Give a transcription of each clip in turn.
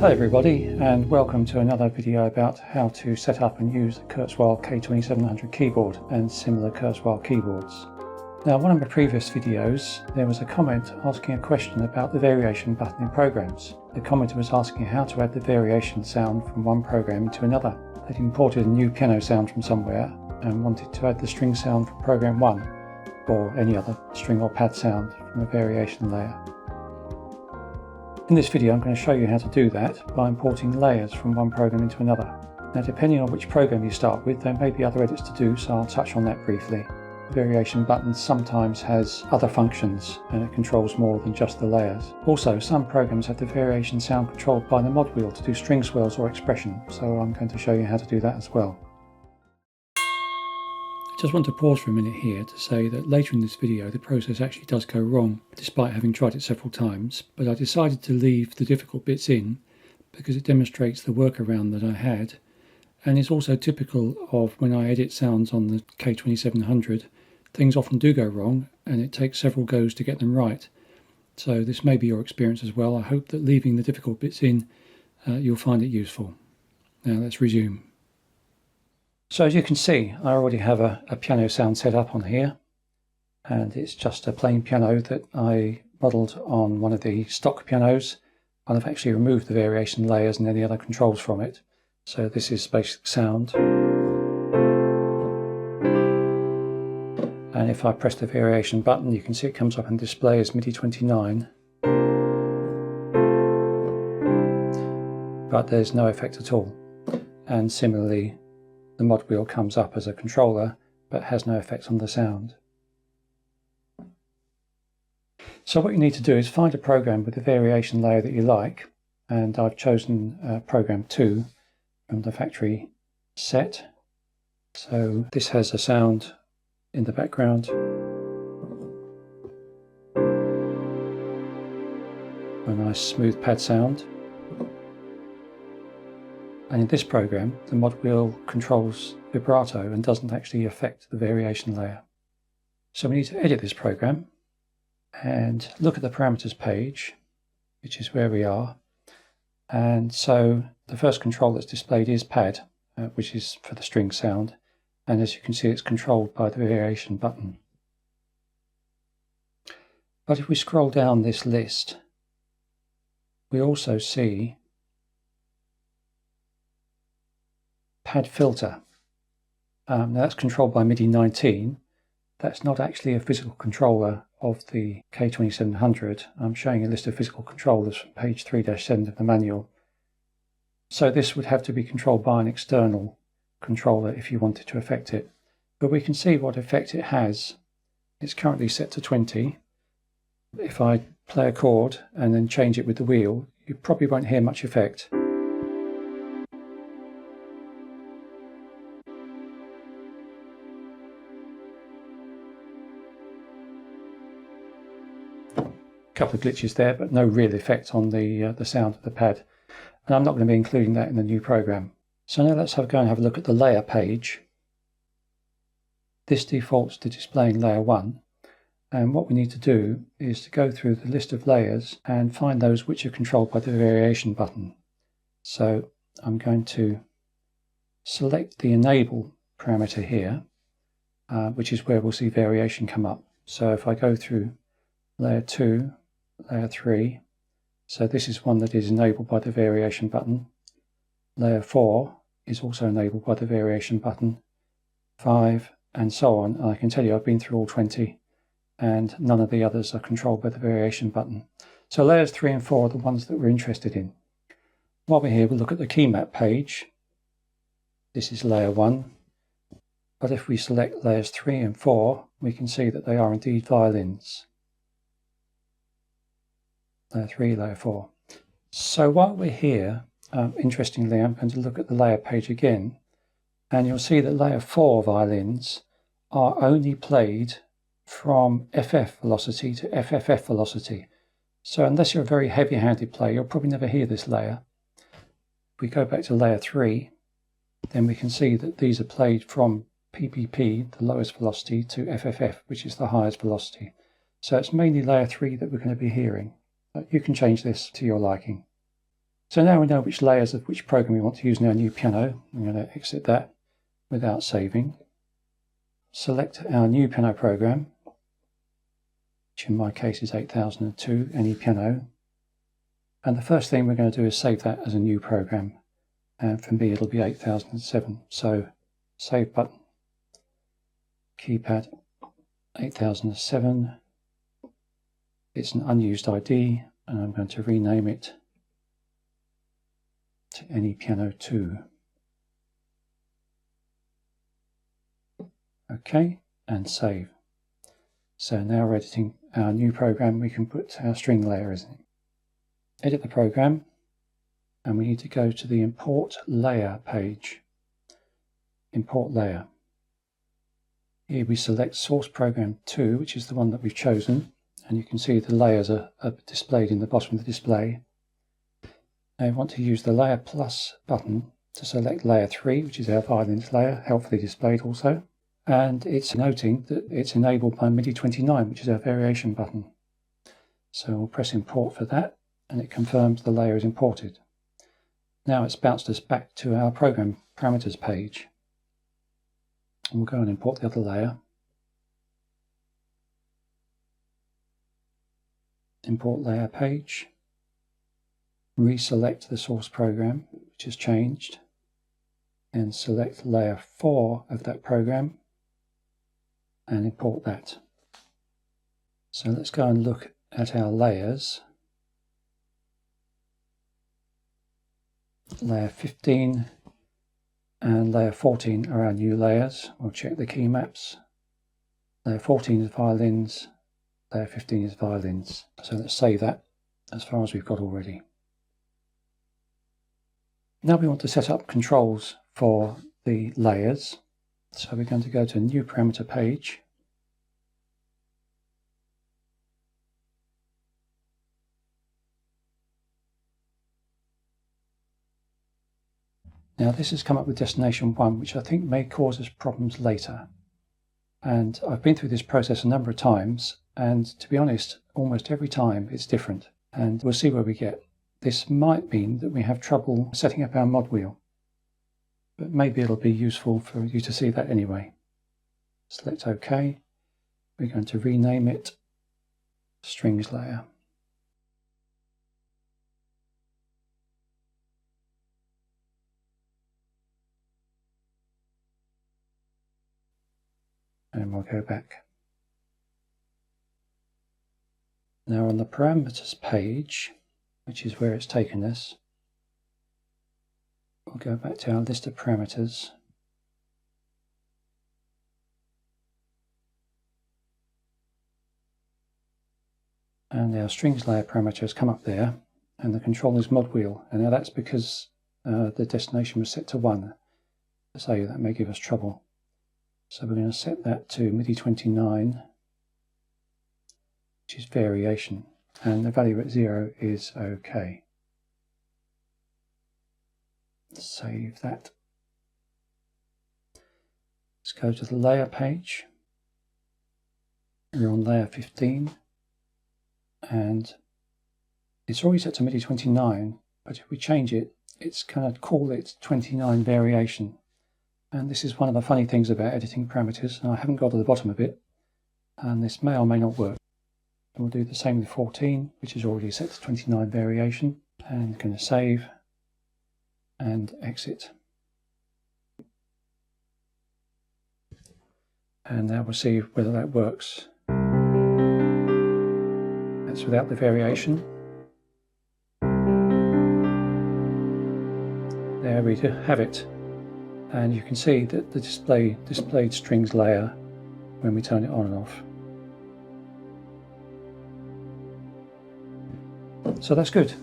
Hello everybody, and welcome to another video about how to set up and use the Kurzweil K2700 keyboard and similar Kurzweil keyboards. Now, in one of my previous videos there was a comment asking a question about the variation button in programs. The commenter was asking how to add the variation sound from one program into another. They'd imported a new piano sound from somewhere and wanted to add the string sound from program 1 or any other string or pad sound from a variation layer. In this video I'm going to show you how to do that by importing layers from one program into another. Now, depending on which program you start with, there may be other edits to do, so I'll touch on that briefly. The variation button sometimes has other functions and it controls more than just the layers. Also, some programs have the variation sound controlled by the mod wheel to do string swells or expression, so I'm going to show you how to do that as well. I just want to pause for a minute here to say that later in this video the process actually does go wrong, despite having tried it several times, but I decided to leave the difficult bits in because it demonstrates the workaround that I had, and it's also typical of when I edit sounds on the K2700. Things often do go wrong and it takes several goes to get them right. So this may be your experience as well. I hope that leaving the difficult bits in you'll find it useful. Now let's resume. So as you can see, I already have a piano sound set up on here, and it's just a plain piano that I modelled on one of the stock pianos, and I've actually removed the variation layers and any other controls from it. So this is basic sound, and if I press the variation button you can see it comes up and display as MIDI 29, but there's no effect at all. And similarly, the mod wheel comes up as a controller but has no effect on the sound. So what you need to do is find a program with a variation layer that you like, and I've chosen program 2 from the factory set. So this has a sound in the background, a nice smooth pad sound. And in this program, the mod wheel controls vibrato and doesn't actually affect the variation layer. So we need to edit this program and look at the parameters page, which is where we are. And so the first control that's displayed is pad, which is for the string sound. And as you can see, it's controlled by the variation button. But if we scroll down this list, we also see pad filter. Now that's controlled by MIDI 19. That's not actually a physical controller of the K2700. I'm showing a list of physical controllers from page 3-7 of the manual. So this would have to be controlled by an external controller if you wanted to affect it. But we can see what effect it has. It's currently set to 20. If I play a chord and then change it with the wheel, you probably won't hear much effect. Couple of glitches there, but no real effect on the sound of the pad, and I'm not going to be including that in the new program. So now let's go and have a look at the layer page. This defaults to displaying layer 1, and what we need to do is to go through the list of layers and find those which are controlled by the variation button. So I'm going to select the enable parameter here, which is where we'll see variation come up. So if I go through layer 2, layer 3, so this is one that is enabled by the variation button. Layer 4 is also enabled by the variation button, 5 and so on. And I can tell you I've been through all 20 and none of the others are controlled by the variation button. So layers 3 and 4 are the ones that we're interested in. While we're here, we'll look at the key map page. This is layer 1, but if we select layers 3 and 4 we can see that they are indeed violins. Layer 3, layer 4. So while we're here, interestingly, I'm going to look at the layer page again, and you'll see that layer 4 violins are only played from FF velocity to FFF velocity. So unless you're a very heavy-handed player, you'll probably never hear this layer. If we go back to layer 3, then we can see that these are played from PPP, the lowest velocity, to FFF, which is the highest velocity. So it's mainly layer 3 that we're going to be hearing. You can change this to your liking. So now we know which layers of which program we want to use in our new piano. I'm going to exit that without saving. Select our new piano program, which in my case is 8002, any piano. And the first thing we're going to do is save that as a new program. And for me it'll be 8007. So save button, keypad 8007. It's an unused ID and I'm going to rename it to any piano 2. OK, and save. So now we're editing our new program, we can put our string layers in. Edit the program, and we need to go to the Import Layer page. Import Layer. Here we select Source Program 2, which is the one that we've chosen, and you can see the layers are displayed in the bottom of the display. Now we want to use the Layer Plus button to select Layer 3, which is our violins layer, helpfully displayed also. And it's noting that it's enabled by MIDI 29, which is our variation button. So we'll press import for that, and it confirms the layer is imported. Now it's bounced us back to our program parameters page. And we'll go and import the other layer. Import layer page. Reselect the source program, which has changed. And select layer 4 of that program. And import that. So let's go and look at our layers. Layer 15 and layer 14 are our new layers. We'll check the key maps. Layer 14 is violins, layer 15 is violins. So let's save that as far as we've got already. Now we want to set up controls for the layers. So we're going to go to a new parameter page. Now this has come up with destination 1, which I think may cause us problems later. And I've been through this process a number of times, and to be honest, almost every time it's different. And we'll see where we get. This might mean that we have trouble setting up our mod wheel. But maybe it'll be useful for you to see that anyway. Select OK. We're going to rename it Strings Layer. And we'll go back. Now on the parameters page, which is where it's taken us, we'll go back to our list of parameters. And our strings layer parameter has come up there, and the control is mod wheel. And now that's because the destination was set to 1. So that may give us trouble. So we're going to set that to MIDI 29, which is variation. And the value at 0 is OK. Save that. Let's go to the layer page. We're on layer 15. And it's already set to MIDI 29, but if we change it, it's going to call it 29 variation. And this is one of the funny things about editing parameters, and I haven't got to the bottom of it, and this may or may not work. And we'll do the same with 14, which is already set to 29 variation, and going to save and exit. And now we'll see whether that works. That's without the variation. There we have it. And you can see that the displayed strings layer when we turn it on and off. So that's good.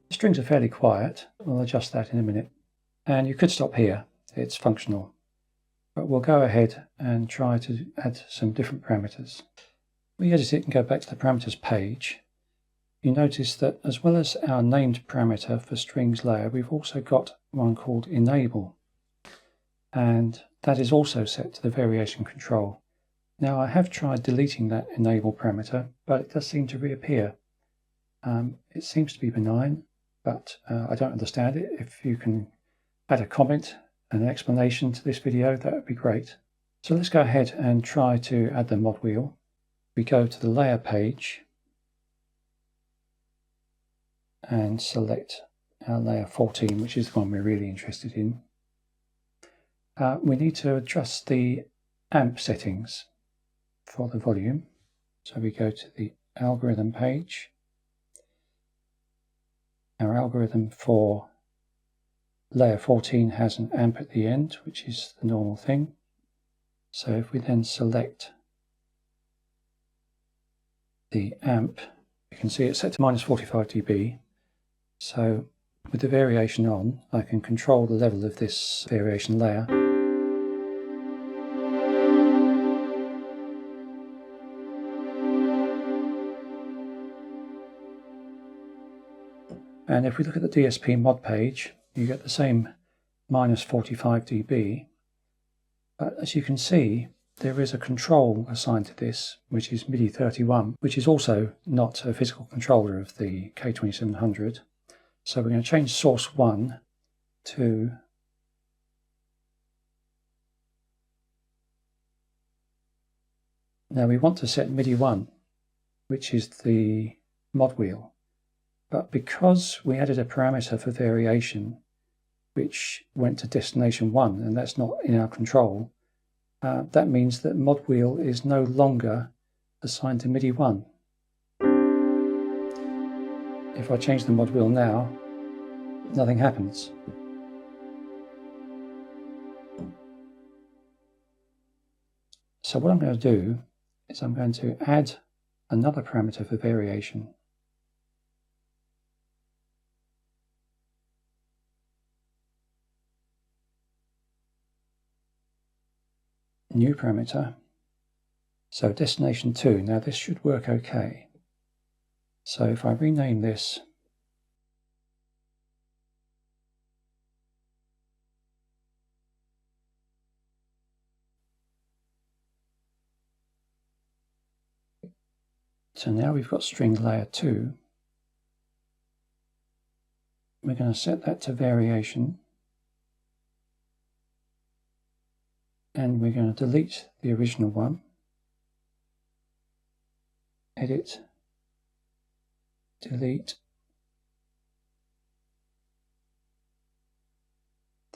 The strings are fairly quiet. We'll adjust that in a minute. And you could stop here. It's functional. But we'll go ahead and try to add some different parameters. We edit it and go back to the parameters page. You notice that as well as our named parameter for strings layer, we've also got one called enable. And that is also set to the variation control. Now I have tried deleting that enable parameter, but it does seem to reappear. It seems to be benign, but I don't understand it. If you can add a comment and an explanation to this video, that would be great. So let's go ahead and try to add the mod wheel. We go to the layer page and select our layer 14, which is the one we're really interested in. We need to adjust the amp settings for the volume. So we go to the algorithm page. Our algorithm for layer 14 has an amp at the end, which is the normal thing. So if we then select the amp, you can see it's set to -45 dB. So with the variation on, I can control the level of this variation layer. And if we look at the DSP mod page, you get the same -45 dB. But as you can see, there is a control assigned to this, which is MIDI 31, which is also not a physical controller of the K2700. So we're going to change source 1 to now we want to set MIDI 1, which is the mod wheel. But because we added a parameter for variation, which went to destination 1, and that's not in our control, that means that mod wheel is no longer assigned to MIDI 1. If I change the mod wheel now, nothing happens. So what I'm going to do is I'm going to add another parameter for variation. New parameter. So destination 2. Now this should work okay. So if I rename this so now we've got string layer 2. We're going to set that to variation. And we're going to delete the original one. Edit. Delete.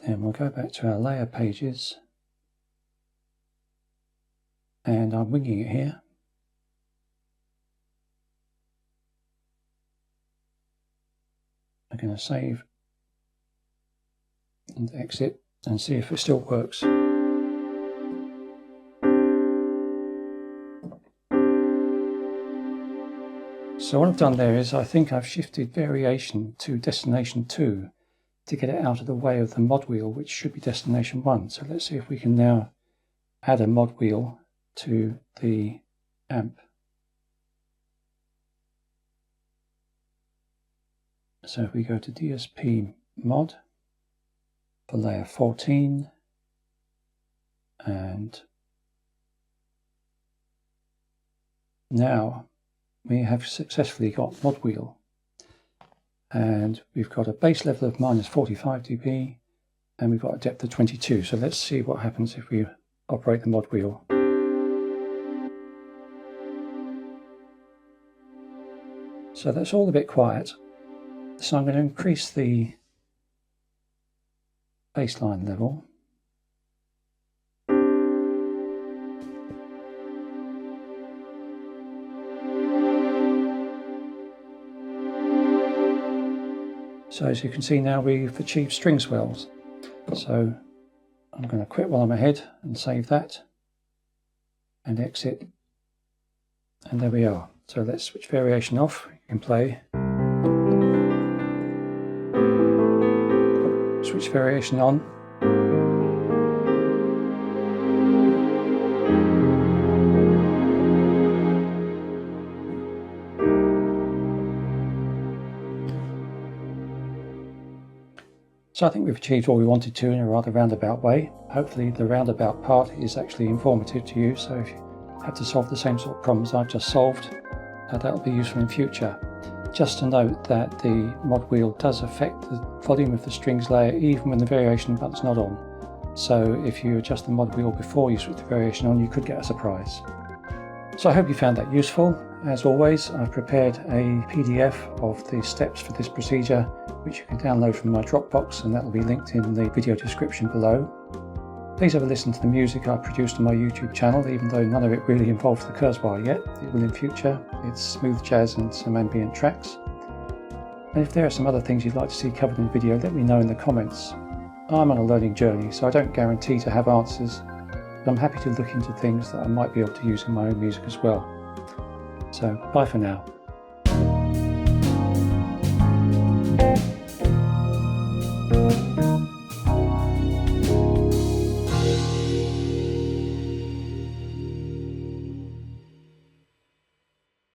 Then we'll go back to our layer pages. And I'm winging it here. I'm going to save and exit and see if it still works. So what I've done there is I think I've shifted variation to destination 2 to get it out of the way of the mod wheel, which should be destination 1. So let's see if we can now add a mod wheel to the amp. So if we go to DSP mod for layer 14 and now we have successfully got mod wheel, and we've got a base level of -45 dB and we've got a depth of 22. So let's see what happens if we operate the mod wheel. So that's all a bit quiet. So I'm going to increase the baseline level. So as you can see now, we've achieved string swells. So I'm going to quit while I'm ahead and save that and exit. And there we are. So let's switch variation off. You can play. Switch variation on. So I think we've achieved all we wanted to in a rather roundabout way. Hopefully the roundabout part is actually informative to you, so if you have to solve the same sort of problems I've just solved, that will be useful in future. Just to note that the mod wheel does affect the volume of the strings layer even when the variation button's not on. So if you adjust the mod wheel before you switch the variation on, you could get a surprise. So I hope you found that useful. As always, I've prepared a PDF of the steps for this procedure, which you can download from my Dropbox, and that will be linked in the video description below. Please have a listen to the music I've produced on my YouTube channel, even though none of it really involves the Kurzweil yet. It will in future. It's smooth jazz and some ambient tracks. And if there are some other things you'd like to see covered in the video, let me know in the comments. I'm on a learning journey, so I don't guarantee to have answers, but I'm happy to look into things that I might be able to use in my own music as well. So, bye for now.